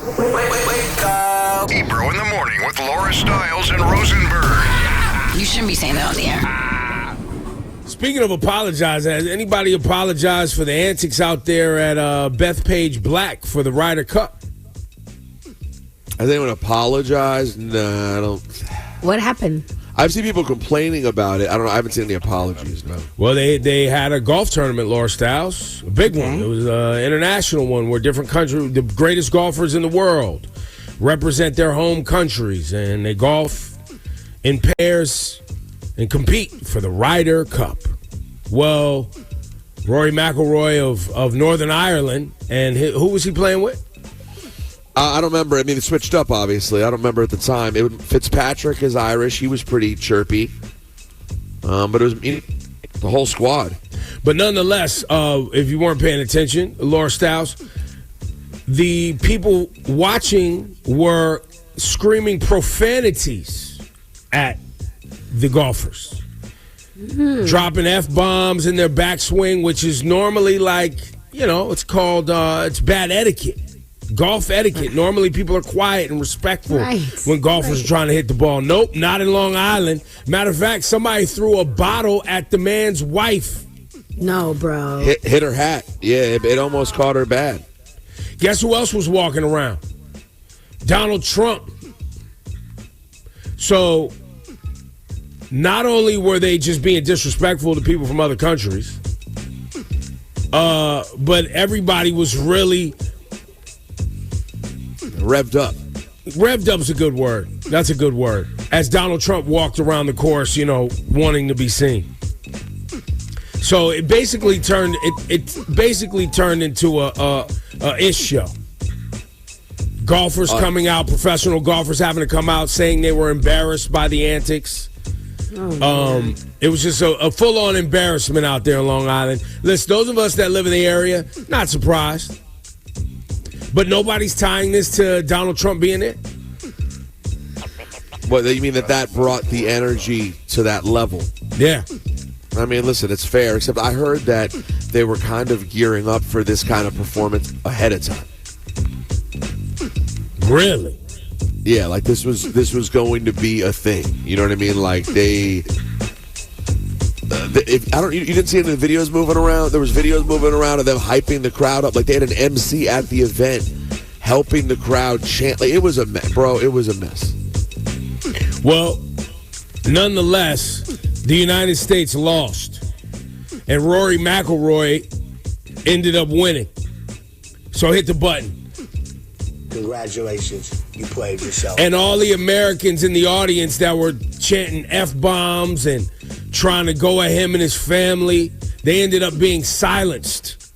Wake up. Ebro in the morning with Laura Stiles and Rosenberg. You shouldn't be saying that on the air. Speaking of apologizing, has anybody apologized for the antics out there at Bethpage Black for the Ryder Cup? Has anyone apologized? No, I don't. What happened? I've seen people complaining about it. I don't know. I haven't seen any apologies, no. Well, they had a golf tournament, Laura Stiles, a big one. It was an international one where different countries, the greatest golfers in the world, represent their home countries, and they golf in pairs and compete for the Ryder Cup. Well, Rory McIlroy of Northern Ireland, and who was he playing with? I don't remember. I mean, it switched up, obviously. I don't remember at the time. Fitzpatrick is Irish. He was pretty chirpy. But it was the whole squad. But nonetheless, if you weren't paying attention, Laura Stiles, the people watching were screaming profanities at the golfers. Dropping F-bombs in their backswing, which is normally like, it's called, it's bad etiquette. Golf etiquette. Normally people are quiet and respectful when golfers are trying to hit the ball. Nope, not in Long Island. Matter of fact, somebody threw a bottle at the man's wife. No, bro. Hit her hat. Yeah, it almost caught her bad. Guess who else was walking around? Donald Trump. So, not only were they just being disrespectful to people from other countries, but everybody was really revved up. Revved up is a good word. That's a good word. As Donald Trump walked around the course, wanting to be seen. So it basically turned into a ish show. Golfers coming out, professional golfers having to come out saying they were embarrassed by the antics. It was just a full-on embarrassment out there in Long Island. Listen, those of us that live in the area, not surprised. But nobody's tying this to Donald Trump being there? What, you mean that brought the energy to that level? Yeah. I mean, listen, it's fair, except I heard that they were kind of gearing up for this kind of performance ahead of time. Really? Yeah, like this was going to be a thing. You know what I mean? Like you didn't see any of the videos moving around. There was videos moving around of them hyping the crowd up. Like they had an MC at the event helping the crowd chant. Like, it was a mess, bro. It was a mess. Well, nonetheless, the United States lost, and Rory McIlroy ended up winning. So hit the button. Congratulations, you played yourself. And all the Americans in the audience that were chanting F-bombs and trying to go at him and his family, they ended up being silenced.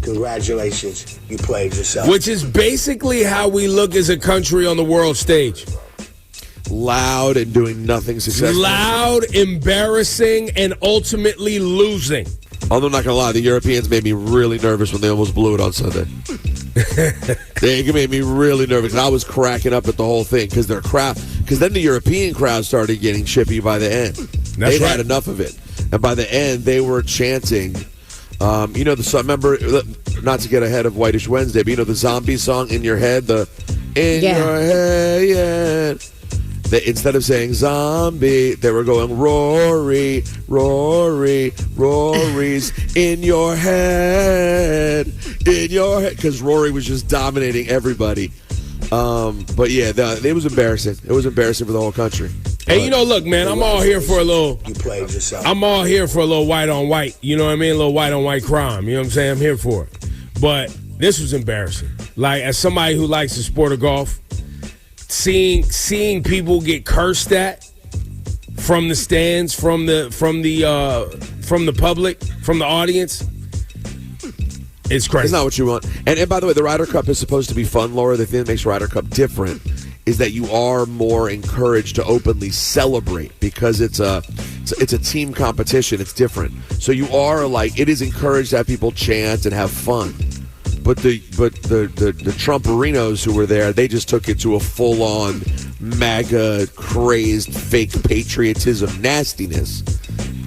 Congratulations, you played yourself. Which is basically how we look as a country on the world stage. Loud and doing nothing successful. Loud, embarrassing, and ultimately losing. Although I'm not going to lie, the Europeans made me really nervous when they almost blew it on Sunday. They made me really nervous. I was cracking up at the whole thing because then the European crowd started getting chippy by the end. They'd had enough of it. And by the end, they were chanting, the song, remember, not to get ahead of Whitish Wednesday, but the zombie song, In Your Head, your head, yeah. Instead of saying zombie, they were going Rory, Rory, Rory's in your head, because Rory was just dominating everybody. But yeah, it was embarrassing. It was embarrassing for the whole country. Hey, look, man, I'm all here for a little. You played yourself. I'm all here for a little white on white. You know what I mean? A little white on white crime. You know what I'm saying? I'm here for it. But this was embarrassing. Like, as somebody who likes the sport of golf, seeing people get cursed at from the stands, from the public, from the audience, it's crazy. It's not what you want. And by the way, the Ryder Cup is supposed to be fun, Laura. The thing that makes Ryder Cup different is that you are more encouraged to openly celebrate because it's a team competition. It's different. So you are it is encouraged to have people chant and have fun. But the Trumperinos who were there, they just took it to a full-on MAGA crazed fake patriotism nastiness.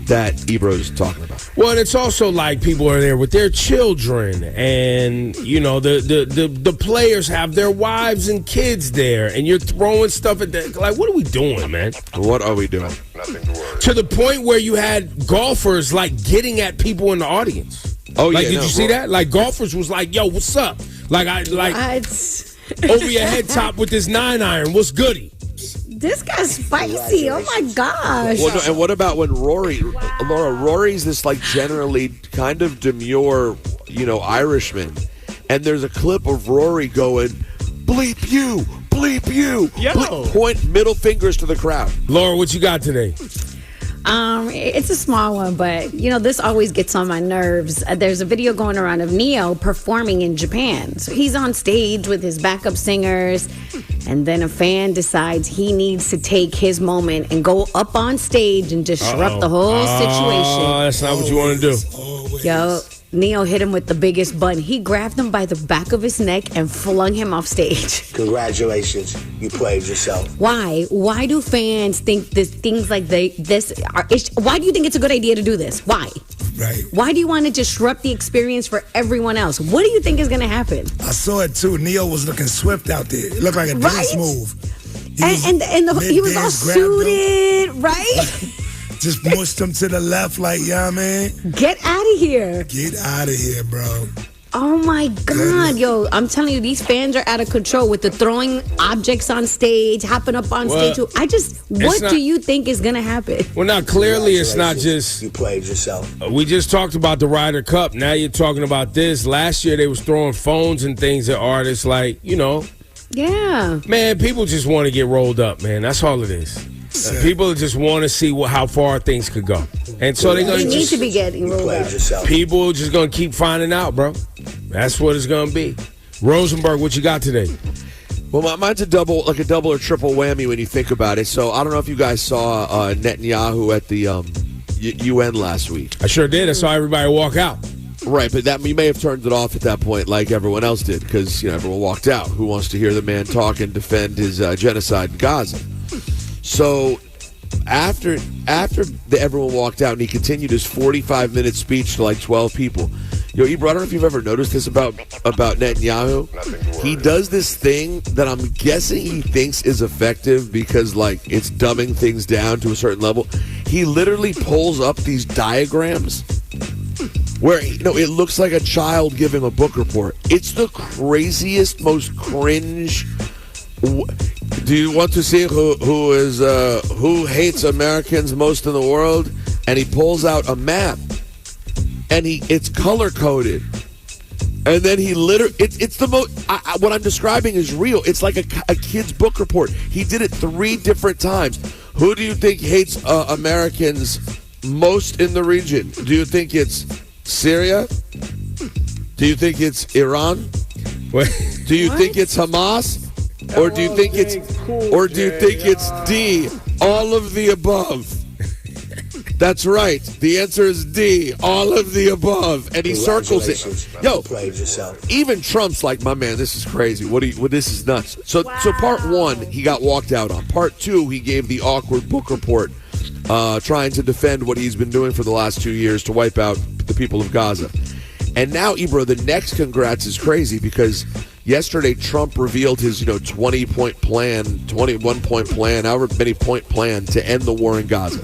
that Ebro's talking about. Well, and it's also like people are there with their children, and the players have their wives and kids there, and you're throwing stuff at that. Like, what are we doing, man? What are we doing? Nothing to worry. To the point where you had golfers like getting at people in the audience. Oh, like, yeah. did you see that? Like, golfers was like, "Yo, what's up?" Like, over your head top with this 9-iron. What's goody? This guy's spicy. Oh my gosh. Well, no, and what about when Laura, Rory's this like generally kind of demure, Irishman, and there's a clip of Rory going, "Bleep you, bleep you," point middle fingers to the crowd. Laura, what you got today? It's a small one, but this always gets on my nerves. There's a video going around of Neo performing in Japan. So he's on stage with his backup singers, and then a fan decides he needs to take his moment and go up on stage and disrupt the whole situation. Oh, that's not what you want to do. Yo, Neo hit him with the biggest bun. He grabbed him by the back of his neck and flung him off stage. Congratulations, you played yourself. Why? Why do fans think things like this are? Why do you think it's a good idea to do this? Why? Right. Why do you want to disrupt the experience for everyone else? What do you think is going to happen? I saw it too. Neo was looking swift out there. It looked like a dance move. He was all suited, right? Just mushed him to the left like, yeah, man. Get out of here. Get out of here, bro. Oh my God, yo, I'm telling you, these fans are out of control with the throwing objects on stage, hopping up on stage. What do you think is going to happen? Well, now, clearly it's not just... You played yourself. We just talked about the Ryder Cup. Now you're talking about this. Last year they was throwing phones and things at artists like, Yeah. Man, people just want to get rolled up, man. That's all it is. People just want to see how far things could go. And so they're going to need to be getting rolled up. Yourself. People are just going to keep finding out, bro. That's what it's going to be. Rosenberg, what you got today? Well, mine's a double or triple whammy when you think about it. So I don't know if you guys saw Netanyahu at the UN last week. I sure did. I saw everybody walk out. Right, but you may have turned it off at that point like everyone else did because everyone walked out. Who wants to hear the man talk and defend his genocide in Gaza? So after everyone walked out and he continued his 45-minute speech to like 12 people. Yo, Ebro, I don't know if you've ever noticed this about Netanyahu. He does this thing that I'm guessing he thinks is effective because like it's dumbing things down to a certain level. He literally pulls up these diagrams where it looks like a child giving a book report. It's the craziest, most cringe. Do you want to see who hates Americans most in the world? And he pulls out a map, and it's color coded, and then he it's the most. What I'm describing is real. It's like a kid's book report. He did it 3 different times. Who do you think hates Americans most in the region? Do you think it's Syria? Do you think it's Iran? Do you think it's Hamas? Or do you think it's D, all of the above? That's right. The answer is D, all of the above. And he circles it. Yo, even Trump's like, my man, this is crazy. This is nuts. So part 1, he got walked out on. Part 2, he gave the awkward book report, trying to defend what he's been doing for the last 2 years to wipe out the people of Gaza. And now, Ebro, the next congrats is crazy because yesterday Trump revealed his 20-point plan, 21-point plan, however many point plan to end the war in Gaza.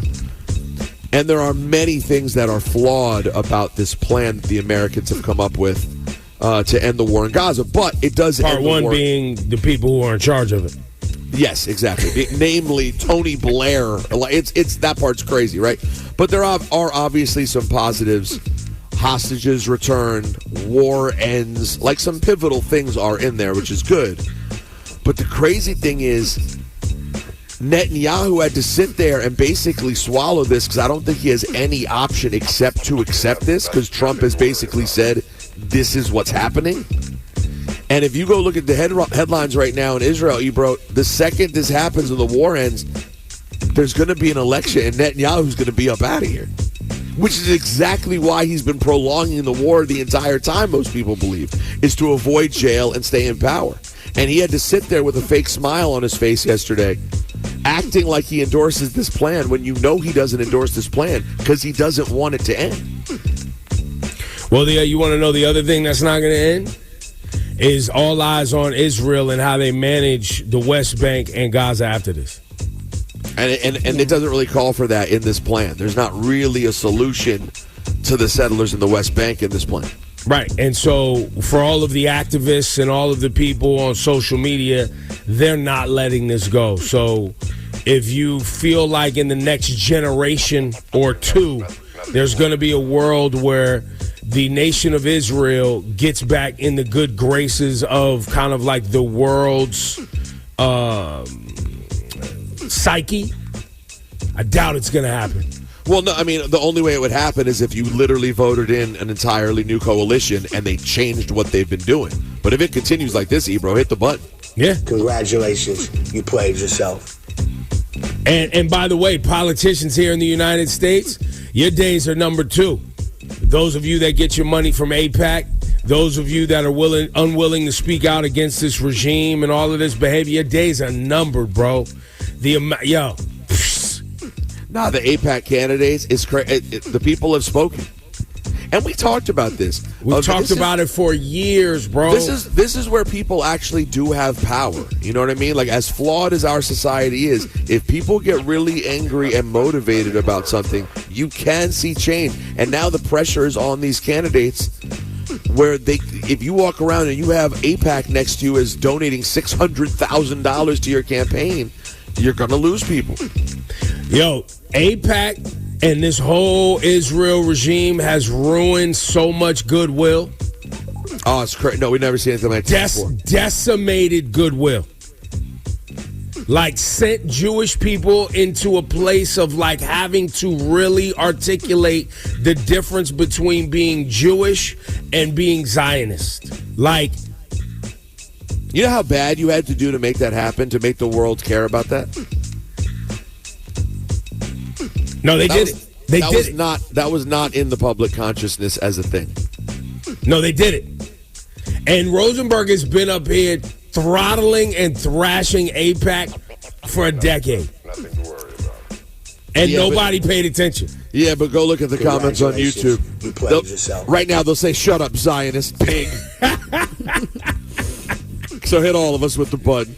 And there are many things that are flawed about this plan that the Americans have come up with to end the war in Gaza. But it does Part end the 1 war. being the people who are in charge of it. Yes, exactly. Namely, Tony Blair. It's that part's crazy, right? But there are obviously some positives. Hostages returned, war ends, like some pivotal things are in there, which is good. But the crazy thing is, Netanyahu had to sit there and basically swallow this because I don't think he has any option except to accept this because Trump has basically said, this is what's happening. And if you go look at the headlines right now in Israel, Ebro, the second this happens and the war ends, there's going to be an election and Netanyahu's going to be up out of here. Which is exactly why he's been prolonging the war the entire time, most people believe, is to avoid jail and stay in power. And he had to sit there with a fake smile on his face yesterday acting like he endorses this plan when you know he doesn't endorse this plan because he doesn't want it to end. Well, you want to know the other thing that's not going to end? Is all eyes on Israel and how they manage the West Bank and Gaza after this. And it doesn't really call for that in this plan. There's not really a solution to the settlers in the West Bank in this plan. Right. And so for all of the activists and all of the people on social media, they're not letting this go. So if you feel like in the next generation or two, there's going to be a world where the nation of Israel gets back in the good graces of kind of like the world's psyche, I doubt it's going to happen. Well, no, I mean, the only way it would happen is if you literally voted in an entirely new coalition and they changed what they've been doing. But if it continues like this, Ebro, hit the button. Yeah. Congratulations, you played yourself. And by the way, politicians here in the United States, your days are number 2. Those of you that get your money from AIPAC, those of you that are unwilling to speak out against this regime and all of this behavior, your days are numbered, bro. Nah, the AIPAC candidates is the people have spoken, and we talked about this. We talked about it for years, bro. This is where people actually do have power. You know what I mean? Like, as flawed as our society is, if people get really angry and motivated about something, you can see change. And now the pressure is on these candidates, where if you walk around and you have AIPAC next to you as donating $600,000 to your campaign, you're gonna lose people. Yo, AIPAC and this whole Israel regime has ruined so much goodwill. Oh, it's crazy. No, we never seen anything like that before. Decimated goodwill. Like, sent Jewish people into a place of like having to really articulate the difference between being Jewish and being Zionist. Like, you know how bad you had to do to make that happen, to make the world care about that? No, they did it. That was not in the public consciousness as a thing. No, they did it. And Rosenberg has been up here throttling and thrashing AIPAC for a decade. Nothing to worry about. And nobody paid attention. Yeah, but go look at the comments on YouTube. You played yourself. Right now, they'll say, "Shut up, Zionist pig." So hit all of us with the button.